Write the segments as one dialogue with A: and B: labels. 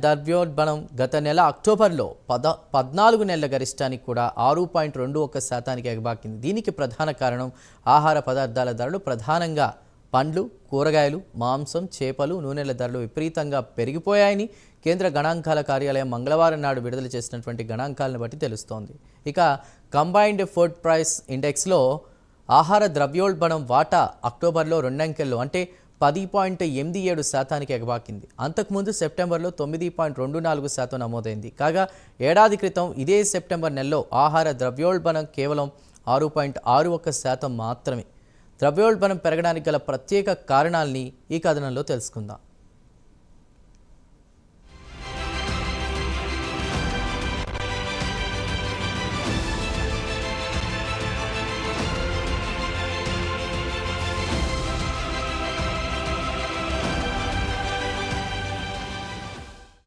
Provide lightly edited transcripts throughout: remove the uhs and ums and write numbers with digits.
A: ద్రవ్యోల్బణం గత నెల అక్టోబర్లో 14 నెలల గరిష్టానికి కూడా 6.21% ఎగబాకింది. దీనికి ప్రధాన కారణం ఆహార పదార్థాల ధరలు, ప్రధానంగా పండ్లు, కూరగాయలు, మాంసం, చేపలు, నూనెల ధరలు విపరీతంగా పెరిగిపోయాయని కేంద్ర గణాంకాల కార్యాలయం మంగళవారం నాడు విడుదల చేసినటువంటి గణాంకాలను బట్టి తెలుస్తోంది. ఇక కంబైన్డ్ ఫుడ్ ప్రైస్ ఇండెక్స్లో ఆహార ద్రవ్యోల్బణం వాటా అక్టోబర్లో రెండంకెల్లో అంటే 10.87% ఎగబాకింది. అంతకుముందు సెప్టెంబర్లో 9.24% నమోదైంది. కాగా ఏడాది క్రితం ఇదే సెప్టెంబర్ నెలలో ఆహార ద్రవ్యోల్బణం కేవలం 6.61% మాత్రమే. ద్రవ్యోల్బణం పెరగడానికి గల ప్రత్యేక కారణాలని ఈ కథనంలో తెలుసుకుందాం.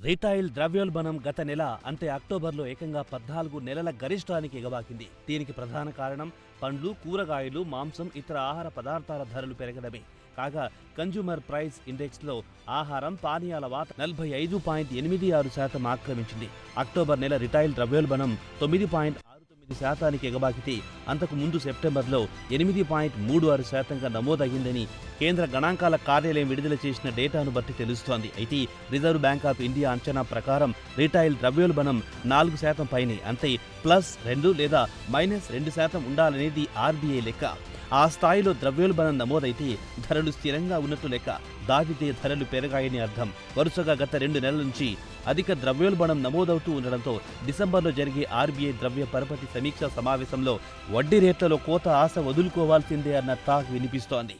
B: రిటైల్ ద్రవ్యోల్బణం గత నెల అంటే అక్టోబర్లో ఏకంగా 14 నెలల గరిష్టానికి ఎగబాకింది. దీనికి ప్రధాన కారణం పండ్లు, కూరగాయలు, మాంసం, ఇతర ఆహార పదార్థాల ధరలు పెరగడమే. కాగా కన్జ్యూమర్ ప్రైస్ ఇండెక్స్లో ఆహారం, పానీయాల వాటా 45.86% ఆక్రమించింది. అక్టోబర్ నెల రిటైల్ ద్రవ్యోల్బణం 9.69% ఎగబాకితే అంతకు ముందు సెప్టెంబర్లో 8.36%గా నమోదయ్యిందని కేంద్ర గణాంకాల కార్యాలయం విడుదల చేసిన డేటాను బట్టి తెలుస్తోంది. అయితే రిజర్వ్ బ్యాంక్ ఆఫ్ ఇండియా అంచనా ప్రకారం రిటైల్ ద్రవ్యోల్బణం 4% పైనే, అంటే +2 లేదా -2% ఉండాలనేది ఆర్బీఐ లెక్క. ఆ స్థాయిలో ద్రవ్యోల్బణం నమోదైతే ధరలు స్థిరంగా ఉన్నట్టు లెక్క. దాటితే ధరలు పెరగాయని అర్థం. వరుసగా గత 2 నెలల నుంచి అధిక ద్రవ్యోల్బణం నమోదవుతూ ఉండడంతో డిసెంబర్లో జరిగే ఆర్బీఐ ద్రవ్య పరపతి సమీక్షా సమావేశంలో వడ్డీ రేట్లలో కోత ఆశ వదులుకోవాల్సిందే అన్న టాక్ వినిపిస్తోంది.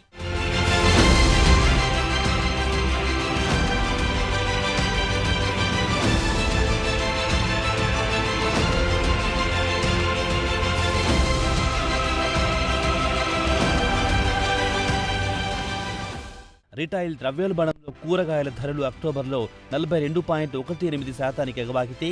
B: రిటైల్ ద్రవ్యోల్బణంలో కూరగాయల ధరలు అక్టోబర్లో 42.18%కి ఎగబాకితే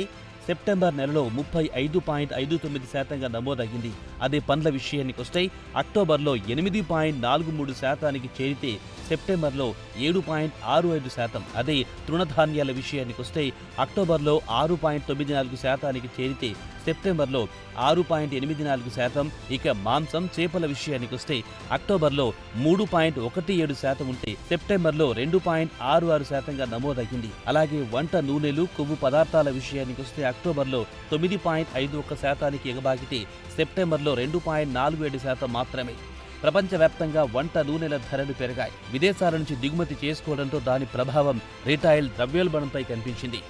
B: సెప్టెంబర్ నెలలో 35.59%గా నమోదయ్యింది. అదే పండ్ల విషయానికొస్తే అక్టోబర్లో 8.43%కి చేరితే సెప్టెంబర్లో 7.65%. అదే తృణధాన్యాల విషయానికొస్తే అక్టోబర్లో 6.94%కి చేరితే సెప్టెంబర్లో 6.84%. ఇక మాంసం, చేపల విషయానికొస్తే అక్టోబర్లో 3.17% ఉంటే సెప్టెంబర్లో 2.66%గా నమోదయ్యింది. అలాగే వంట నూనెలు, కొవ్వు పదార్థాల విషయానికొస్తే అక్టోబర్లో 9.51%కి ఎగబాకితే సెప్టెంబర్లో 2.47% మాత్రమే. ప్రపంచవ్యాప్తంగా వంట నూనెల ధరలు పెరిగాయి. విదేశాల నుంచి దిగుమతి చేసుకోవడంతో దాని ప్రభావం రిటైల్ ద్రవ్యోల్బణంపై కనిపించింది.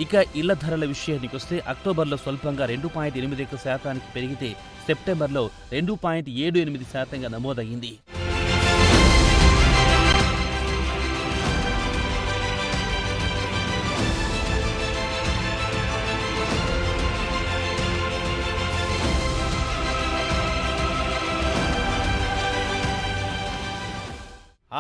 B: ఇక ఇళ్ల ధరల విషయానికొస్తే అక్టోబర్లో స్వల్పంగా 2.81%కి పెరిగితే సెప్టెంబర్లో 2.78%గా నమోదయ్యింది.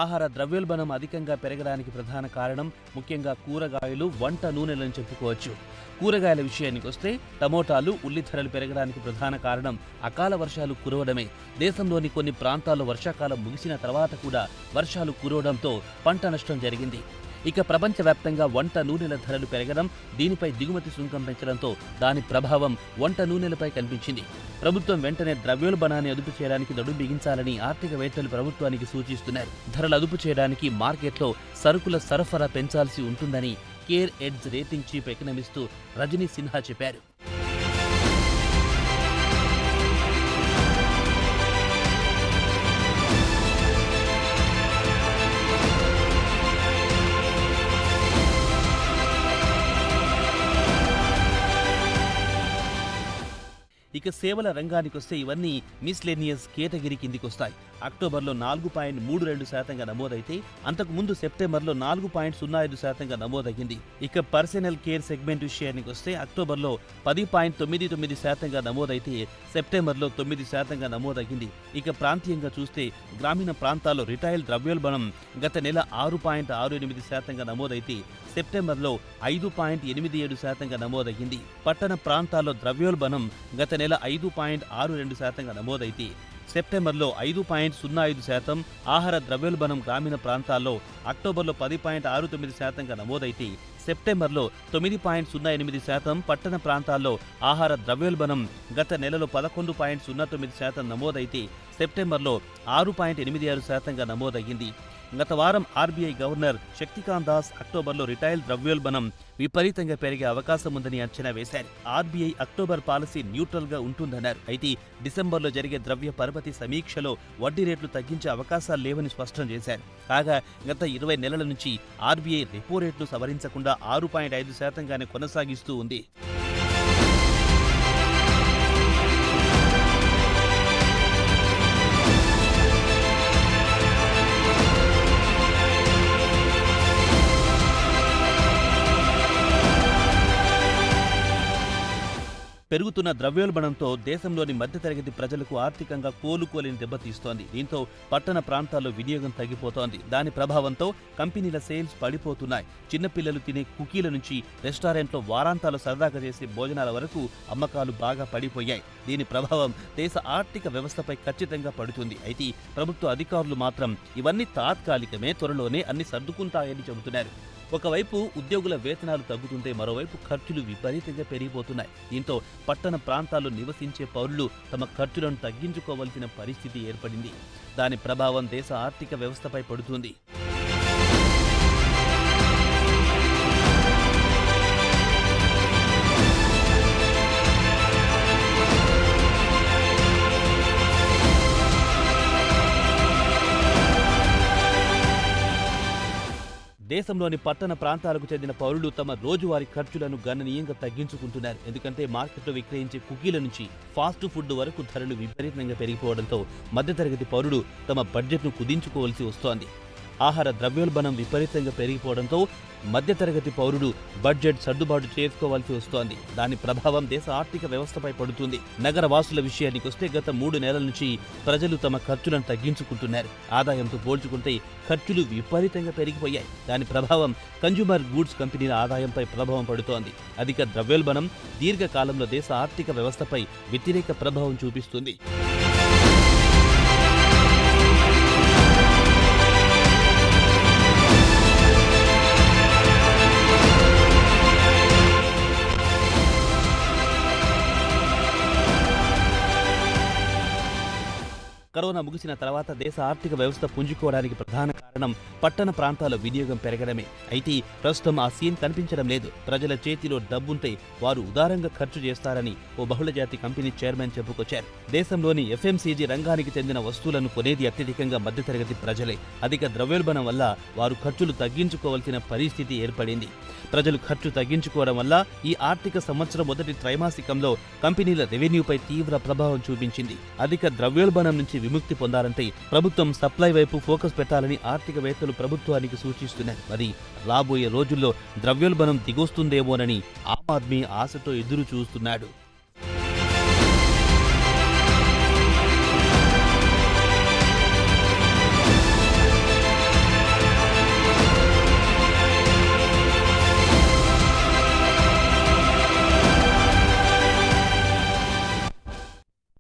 B: ఆహార ద్రవ్యోల్బణం అధికంగా పెరగడానికి ప్రధాన కారణం ముఖ్యంగా కూరగాయలు, వంట నూనెలని చెప్పుకోవచ్చు. కూరగాయల విషయానికి వస్తే టమోటాలు, ఉల్లి ధరలు పెరగడానికి ప్రధాన కారణం అకాల వర్షాలు కురవడమే. దేశంలోని కొన్ని ప్రాంతాల్లో వర్షాకాలం ముగిసిన తర్వాత కూడా వర్షాలు కురవడంతో పంట నష్టం జరిగింది. ఇక ప్రపంచవ్యాప్తంగా వంట నూనెల ధరలు పెరగడం, దీనిపై దిగుమతి సుంకం పెంచడంతో దాని ప్రభావం వంట నూనెలపై కనిపించింది. ప్రభుత్వం వెంటనే ద్రవ్యోల్బణాన్ని అదుపు చేయడానికి నడుం బిగించాలని ఆర్థికవేత్తలు ప్రభుత్వానికి సూచిస్తున్నారు. ధరలు అదుపు చేయడానికి మార్కెట్లో సరుకుల సరఫరా పెంచాల్సి ఉంటుందని CareEdge rating chief economist Rajani Sinha చెప్పారు. ఇక సేవల రంగానికొస్తే ఇవన్నీ మిస్లేనియస్ కేటగిరీ కిందికొస్తాయి. అక్టోబర్లో 4.32%గా నమోదైతే అంతకుముందు సెప్టెంబర్లో 4.05%గా నమోదయ్యింది. ఇక పర్సనల్ కేర్ సెగ్మెంట్ విషయానికొస్తే అక్టోబర్లో 10.99%గా నమోదైతే సెప్టెంబర్లో 9%గా నమోదయ్యింది. ఇక ప్రాంతీయంగా చూస్తే గ్రామీణ ప్రాంతాల్లో రిటైల్ ద్రవ్యోల్బణం గత నెల 6.68%గా నమోదైతే సెప్టెంబర్లో 5.87%గా నమోదయ్యింది. పట్టణ ప్రాంతాల్లో ద్రవ్యోల్బణం గత నెల 5.62%గా నమోదైతే సెప్టెంబర్లో 5.05%, ఆహార ద్రవ్యోల్బణం గ్రామీణ ప్రాంతాల్లో అక్టోబర్లో 10.69%గా నమోదైతే సెప్టెంబర్లో 9.08%, పట్టణ ప్రాంతాల్లో ఆహార ద్రవ్యోల్బణం గత నెలలో 11.09% నమోదైతే సెప్టెంబర్లో 6.86%గా నమోదయ్యింది. గత వారం ఆర్బీఐ గవర్నర్ శక్తికాంత్ దాస్ అక్టోబర్లో రిటైల్ ద్రవ్యోల్బణం విపరీతంగా పెరిగే అవకాశం ఉందని అంచనా వేశారు. ఆర్బీఐ అక్టోబర్ పాలసీ న్యూట్రల్ గా ఉంటుందన్నారు. అయితే డిసెంబర్లో జరిగే ద్రవ్య పరపతి సమీక్షలో వడ్డీ రేట్లు తగ్గించే అవకాశాలు లేవని స్పష్టం చేశారు. కాగా గత 20 నెలల నుంచి ఆర్బీఐ రెపో రేట్లు సవరించకుండా 6.5%గానే కొనసాగిస్తూ ఉంది. పెరుగుతున్న ద్రవ్యోల్బణంతో దేశంలోని మధ్యతరగతి ప్రజలకు ఆర్థికంగా కోలుకోలేని దెబ్బతీస్తోంది. దీంతో పట్టణ ప్రాంతాల్లో వినియోగం తగ్గిపోతోంది. దాని ప్రభావంతో కంపెనీల సేల్స్ పడిపోతున్నాయి. చిన్నపిల్లలు తినే కుకీల నుంచి రెస్టారెంట్లో వారాంతాలు సరదాగా చేసే భోజనాల వరకు అమ్మకాలు బాగా పడిపోయాయి. దీని ప్రభావం దేశ ఆర్థిక వ్యవస్థపై ఖచ్చితంగా పడుతుంది. అయితే ప్రభుత్వ అధికారులు మాత్రం ఇవన్నీ తాత్కాలికమే, త్వరలోనే అన్ని సర్దుకుంటాయని చెబుతున్నారు. ఒకవైపు ఉద్యోగుల వేతనాలు తగ్గుతుంటే మరోవైపు ఖర్చులు విపరీతంగా పెరిగిపోతున్నాయి. దీంతో పట్టణ ప్రాంతాల్లో నివసించే పౌరులు తమ ఖర్చులను తగ్గించుకోవాల్సిన పరిస్థితి ఏర్పడింది. దాని ప్రభావం దేశ ఆర్థిక వ్యవస్థపై పడుతుంది. దేశంలోని పట్టణ ప్రాంతాలకు చెందిన పౌరులు తమ రోజువారీ ఖర్చులను గణనీయంగా తగ్గించుకుంటున్నారు. ఎందుకంటే మార్కెట్లో విక్రయించే కుకీల నుంచి ఫాస్ట్ ఫుడ్ వరకు ధరలు విపరీతంగా పెరిగిపోవడంతో మధ్యతరగతి పౌరులు తమ బడ్జెట్ను కుదించుకోవాల్సి వస్తోంది. ఆహార ద్రవ్యోల్బణం విపరీతంగా పెరిగిపోవడంతో మధ్యతరగతి పౌరుడు బడ్జెట్ సర్దుబాటు చేసుకోవాల్సి వస్తోంది. దాని ప్రభావం దేశ ఆర్థిక వ్యవస్థపై పడుతుంది. నగర వాసుల విషయానికి వస్తే గత 3 నెలల నుంచి ప్రజలు తమ ఖర్చులను తగ్గించుకుంటున్నారు. ఆదాయంతో పోల్చుకుంటే ఖర్చులు విపరీతంగా పెరిగిపోయాయి. దాని ప్రభావం కన్జ్యూమర్ గూడ్స్ కంపెనీల ఆదాయంపై ప్రభావం పడుతోంది. అధిక ద్రవ్యోల్బణం దీర్ఘకాలంలో దేశ ఆర్థిక వ్యవస్థపై వ్యతిరేక ప్రభావం చూపిస్తుంది. కరోనా ముగిసిన తర్వాత దేశ ఆర్థిక వ్యవస్థ పుంజుకోవడానికి ప్రధాన కారణం పట్టణ ప్రాంతాల వినియోగం పెరగడమే. అయితే ప్రస్తుతం ఆ సీన్ కనిపించడం లేదు. ప్రజల చేతిలో డబ్బుంటే వారు ఉదారంగా ఖర్చు చేస్తారని ఓ బహుళజాతి కంపెనీ చైర్మన్ చెప్పుకొచ్చారు. దేశంలోని ఎఫ్ఎంసీజీ రంగానికి చెందిన వస్తువులను కొనేది అత్యధికంగా మధ్యతరగతి ప్రజలే. అధిక ద్రవ్యోల్బణం వల్ల వారు ఖర్చులు తగ్గించుకోవాల్సిన పరిస్థితి ఏర్పడింది. ప్రజలు ఖర్చు తగ్గించుకోవడం వల్ల ఈ ఆర్థిక సంవత్సరం మొదటి త్రైమాసికంలో కంపెనీల రెవెన్యూపై తీవ్ర ప్రభావం చూపించింది. అధిక ద్రవ్యోల్బణం నుంచి విముక్తి పొందాలంటే ప్రభుత్వం సప్లై వైపు ఫోకస్ పెట్టాలని ఆర్థికవేత్తలు ప్రభుత్వానికి సూచిస్తున్నారు. మరి రాబోయే రోజుల్లో ద్రవ్యోల్బణం దిగొస్తుందేమోనని ఆమ్ ఆద్మీ ఆశతో ఎదురు చూస్తున్నాడు.